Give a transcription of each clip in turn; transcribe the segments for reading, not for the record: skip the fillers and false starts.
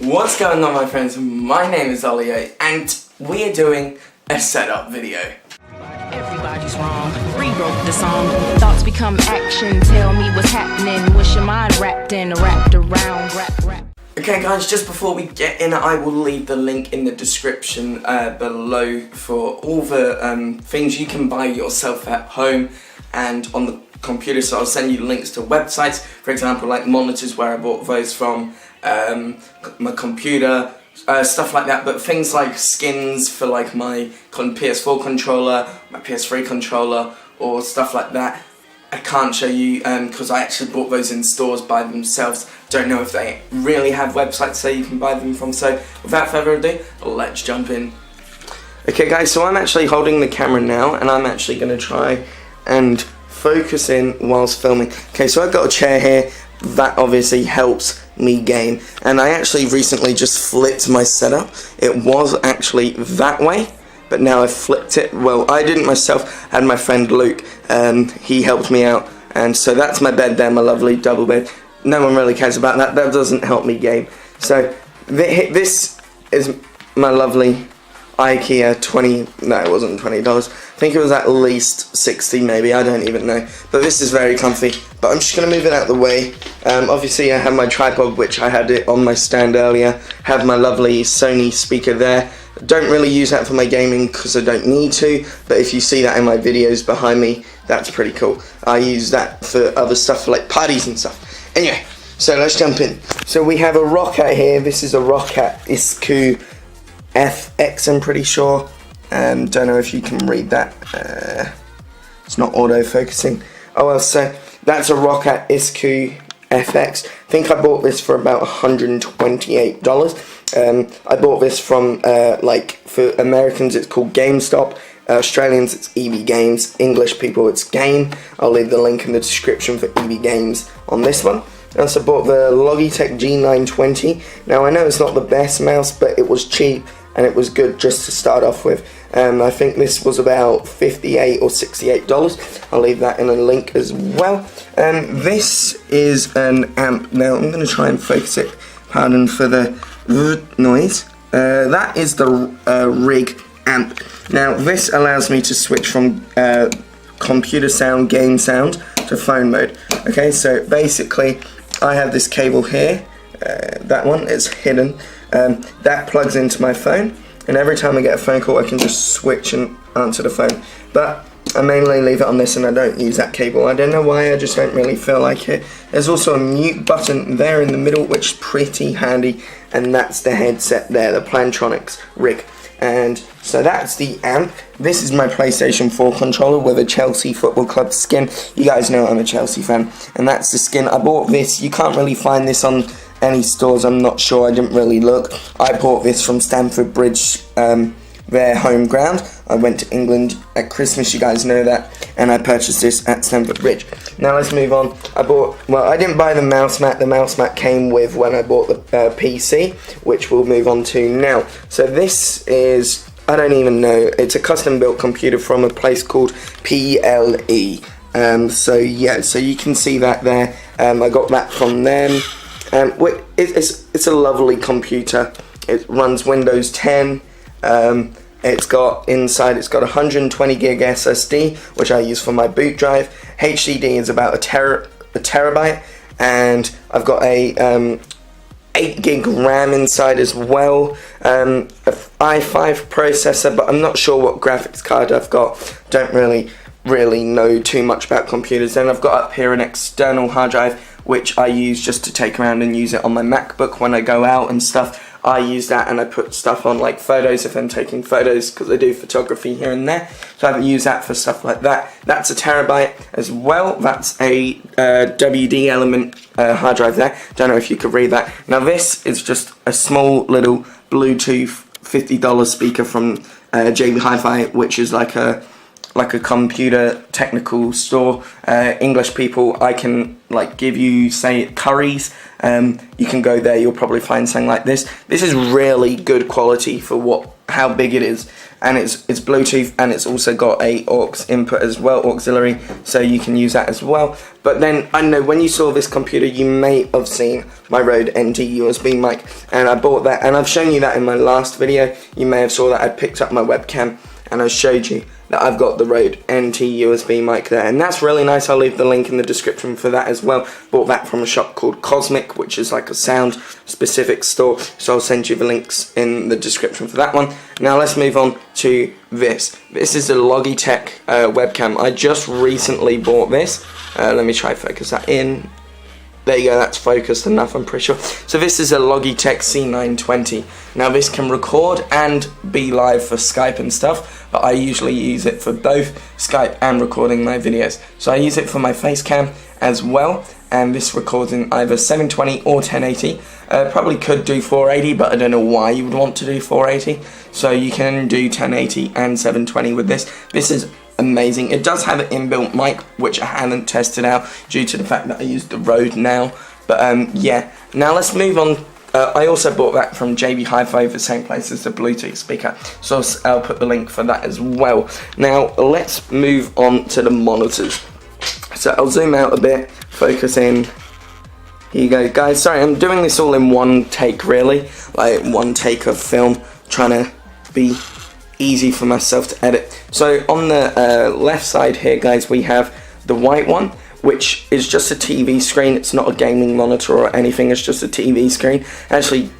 What's going on, my friends? My name is Ollie and we are doing a setup video. Everybody's wrong. Rewrote the song. Thoughts become action. Tell me what's happening. What's your mind wrapped around? Rap. Okay guys, just before we get in, I will leave the link in the description below for all the things you can buy yourself at home and on the computer. So I'll send you links to websites, for example, like monitors where I bought those from, my computer, stuff like that. But things like skins for like my PS4 controller, my PS3 controller, or stuff like that, I can't show you because I actually bought those in stores by themselves. Don't know if they really have websites that you can buy them from. So without further ado, let's jump in. Okay guys, so I'm actually holding the camera now and I'm actually going to try and focus in whilst filming. Okay, so I've got a chair here. That obviously helps me game. And I actually recently just flipped my setup. It was actually that way, but now I've flipped it. Well, I didn't myself. I had my friend Luke. He helped me out. And so that's my bed there, my lovely double bed. No one really cares about that. That doesn't help me game. So this is my lovely IKEA no, it wasn't $20. I think it was at least 60 maybe, I don't even know. But this is very comfy. But I'm just going to move it out of the way. Obviously I have my tripod, which I had it on my stand earlier. Have my lovely Sony speaker there. Don't really use that for my gaming because I don't need to. But if you see that in my videos behind me, that's pretty cool. I use that for other stuff, like parties and stuff. Anyway, so let's jump in. So we have a Roccat here. This is a Roccat Iscu FX, I'm pretty sure. Don't know if you can read that. It's not auto-focusing. Oh well, so that's a Roccat Iscu FX. I think I bought this for about $128. I bought this from, like, for Americans it's called GameStop. Australians it's EB Games. English people it's Game. I'll leave the link in the description for EB Games on this one. I also bought the Logitech G920. Now I know it's not the best mouse, but it was cheap and it was good just to start off with. I think this was about $58 or $68. I'll leave that in a link as well. This is an amp. Now I'm going to try and focus it. Pardon for the noise. That is the Rig amp. Now this allows me to switch from computer sound, game sound to phone mode. Okay, so basically I have this cable here. That one is hidden. That plugs into my phone, and every time I get a phone call I can just switch and answer the phone. But I mainly leave it on this and I don't use that cable. I don't know why, I just don't really feel like it. There's also a mute button there in the middle, which is pretty handy, and that's the headset there, the Plantronics Rig. And so that's the amp. This is my PlayStation 4 controller with a Chelsea Football Club skin. You guys know I'm a Chelsea fan, and that's the skin. I bought this. You can't really find this on any stores, I'm not sure, I didn't really look. I bought this from Stamford Bridge, their home ground. I went to England at Christmas, you guys know that, and I purchased this at Stamford Bridge. Now let's move on. I didn't buy the mouse mat. The mouse mat came with when I bought the PC, which we'll move on to now. So this is, I don't even know, it's a custom built computer from a place called PLE. So yeah, so you can see that there. I got that from them. It's a lovely computer. It runs Windows 10. It's got 120 gig SSD, which I use for my boot drive. HDD is about a terabyte, and I've got a 8 gig RAM inside as well. A i5 processor, but I'm not sure what graphics card I've got. Don't really know too much about computers. Then I've got up here an external hard drive, which I use just to take around and use it on my MacBook when I go out and stuff. I use that and I put stuff on, like photos if I'm taking photos, because I do photography here and there. So I use that for stuff like that. That's a terabyte as well. That's a WD Element hard drive there. Don't know if you could read that. Now this is just a small little Bluetooth $50 speaker from JB Hi-Fi, which is like a like a computer technical store. English people, I can like give you, say, Currys. You can go there, you'll probably find something like this. This is really good quality for how big it is, and it's Bluetooth, and it's also got a aux input as well, auxiliary, so you can use that as well. But then, I don't know, when you saw this computer, you may have seen my Rode NT USB mic, and I bought that, and I've shown you that in my last video. You may have saw that I picked up my webcam, and I showed you that I've got the Rode NT USB mic there, and that's really nice. I'll leave the link in the description for that as well. Bought that from a shop called Cosmic, which is like a sound specific store, so I'll send you the links in the description for that one. Now let's move on to this. This is a Logitech webcam. I just recently bought this. Let me try to focus that in. There you go, that's focused enough, I'm pretty sure. So this is a Logitech C920. Now this can record and be live for Skype and stuff, but I usually use it for both Skype and recording my videos. So I use it for my face cam as well, and this records in either 720 or 1080. Probably could do 480, but I don't know why you would want to do 480. So you can do 1080 and 720 with this. This is amazing. It does have an inbuilt mic, which I haven't tested out due to the fact that I use the Rode now. But yeah, now let's move on. I also bought that from JB Hi-Fi, the same place as the Bluetooth speaker, so I'll put the link for that as well. Now let's move on to the monitors. So I'll zoom out a bit, focus in. Here you go, guys. Sorry, I'm doing this all in one take, really, like one take of film, trying to be easy for myself to edit. So on the left side here, guys, we have the white one, which is just a TV screen. It's not a gaming monitor or anything, it's just a TV screen. I actually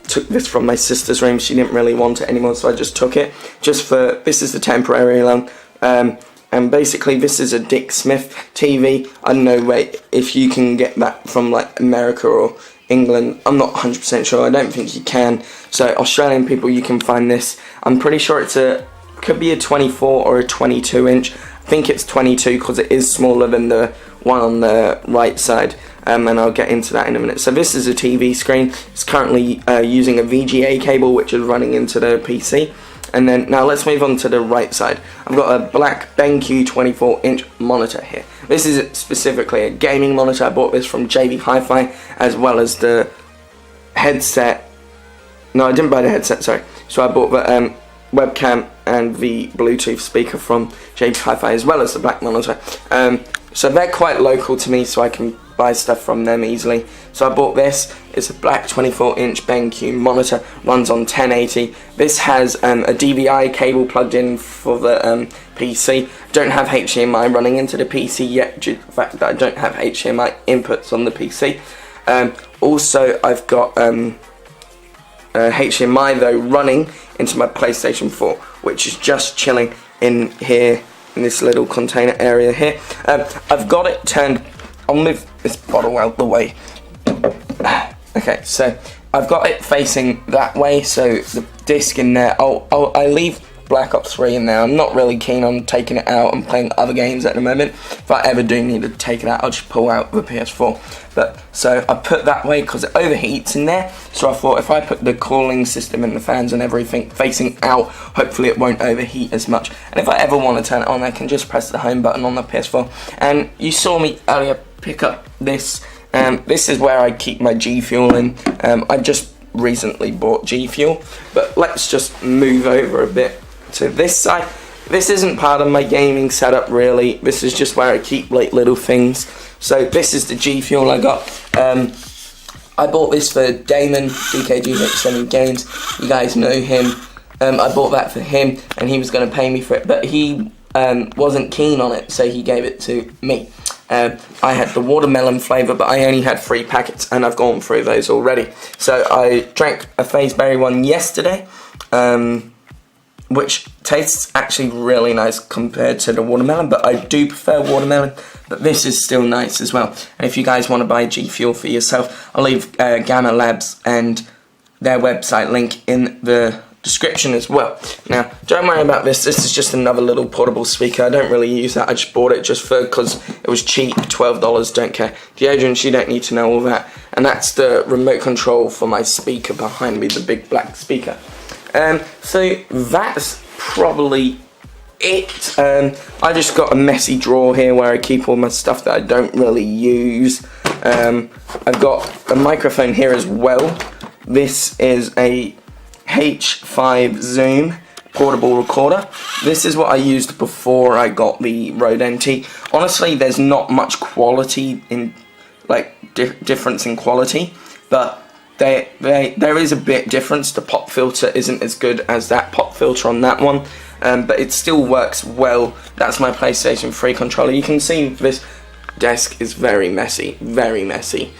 took this from my sister's room. She didn't really want it anymore, so I just took it just for, this is the temporary one. And basically this is a Dick Smith TV. I don't know if you can get that from like America or England. I'm not 100% sure. I don't think you can. So Australian people, you can find this. I'm pretty sure could be a 24 or a 22 inch. I think it's 22 because it is smaller than the one on the right side. And I'll get into that in a minute. So this is a TV screen. It's currently using a VGA cable, which is running into the PC. And then now let's move on to the right side. I've got a black BenQ 24-inch monitor here. This is specifically a gaming monitor. I bought this from JB Hi-Fi, as well as the headset. No, I didn't buy the headset, sorry. So I bought the webcam and the Bluetooth speaker from JB Hi-Fi, as well as the black monitor. So they're quite local to me, so I can buy stuff from them easily. So I bought this. It's a black 24-inch BenQ monitor, runs on 1080. This has a DVI cable plugged in for the PC. Don't have HDMI running into the PC yet, due to the fact that I don't have HDMI inputs on the PC. Also, I've got HDMI though running into my PlayStation 4, which is just chilling in here in this little container area here. I've got it turned. I'll move this bottle out the way. Okay, so I've got it facing that way, so the disc in there. I leave Black Ops 3 in there. I'm not really keen on taking it out and playing other games at the moment. If I ever do need to take it out, I'll just pull out the PS4. But so I put that way because it overheats in there. So I thought if I put the cooling system and the fans and everything facing out, hopefully it won't overheat as much. And if I ever want to turn it on, I can just press the home button on the PS4. And you saw me earlier pick up this. This is where I keep my G Fuel in. I just recently bought G Fuel, but let's just move over a bit to this side. This isn't part of my gaming setup really. This is just where I keep like little things. So this is the G Fuel I got. I bought this for Damon, DKG Extended Games. You guys know him. I bought that for him, and he was going to pay me for it, but he wasn't keen on it, so he gave it to me. I had the watermelon flavour, but I only had 3 packets, and I've gone through those already. So I drank a Phase Berry one yesterday, which tastes actually really nice compared to the watermelon, but I do prefer watermelon, but this is still nice as well. And if you guys want to buy G Fuel for yourself, I'll leave Gamma Labs and their website link in the description as well. Now, don't worry about this. This is just another little portable speaker. I don't really use that. I just bought it just because it was cheap, $12. Don't care. Deodorants, you don't need to know all that. And that's the remote control for my speaker behind me, the big black speaker. So that's probably it. I just got a messy drawer here where I keep all my stuff that I don't really use. I've got a microphone here as well. This is a H5 Zoom portable recorder. This is what I used before I got the Rode NT. Honestly, there's not much quality in, like, difference in quality, but there is a bit difference. The pop filter isn't as good as that pop filter on that one, but it still works well. That's my PlayStation 3 controller. You can see this desk is very messy, very messy.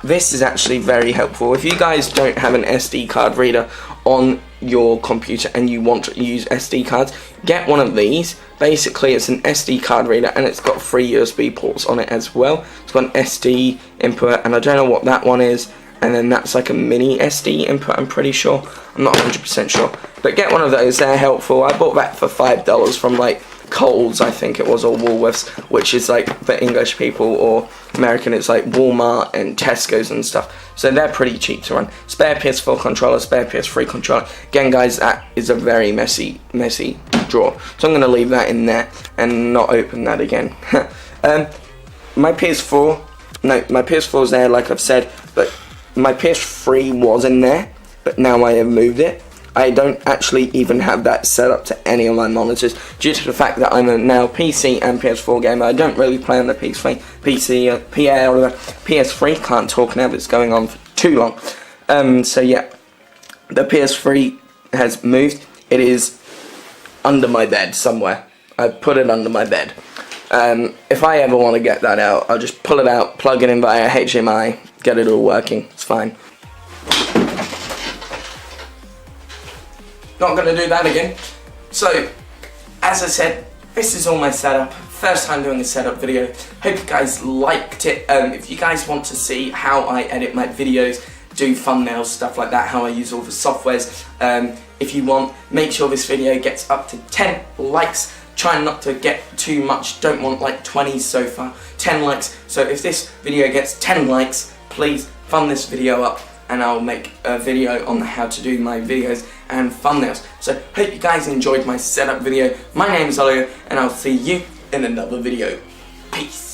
This is actually very helpful. If you guys don't have an SD card reader on your computer and you want to use SD cards, get one of these. Basically, it's an SD card reader and it's got 3 USB ports on it as well. It's got an SD input, and I don't know what that one is, and then that's like a mini SD input, I'm pretty sure. I'm not 100% sure, but get one of those. They're helpful. I bought that for $5 from like Kohl's, I think it was, or Woolworths, which is like for English people, or American it's like Walmart and Tesco's and stuff. So they're pretty cheap to run. Spare PS4 controller, spare PS3 controller. Again, guys, that is a very messy drawer. So I'm going to leave that in there and not open that again. My PS4's there, like I've said, but my PS3 was in there, but now I have moved it. I don't actually even have that set up to any of my monitors due to the fact that I'm a now PC and PS4 gamer. I don't really play on the PS3. Can't talk now, but it's going on for too long. So yeah, the PS3 has moved. It is under my bed somewhere. I put it under my bed. If I ever want to get that out, I'll just pull it out, plug it in via HDMI, get it all working. It's fine. Not going to do that again. So, as I said, this is all my setup. First time doing a setup video. Hope you guys liked it. If you guys want to see how I edit my videos, do thumbnails, stuff like that, how I use all the softwares, if you want, make sure this video gets up to 10 likes. Try not to get too much, don't want like 20 so far. 10 likes. So if this video gets 10 likes, please thumb this video up, and I'll make a video on how to do my videos and thumbnails. So hope you guys enjoyed my setup video. My name is Olio, and I'll see you in another video. Peace.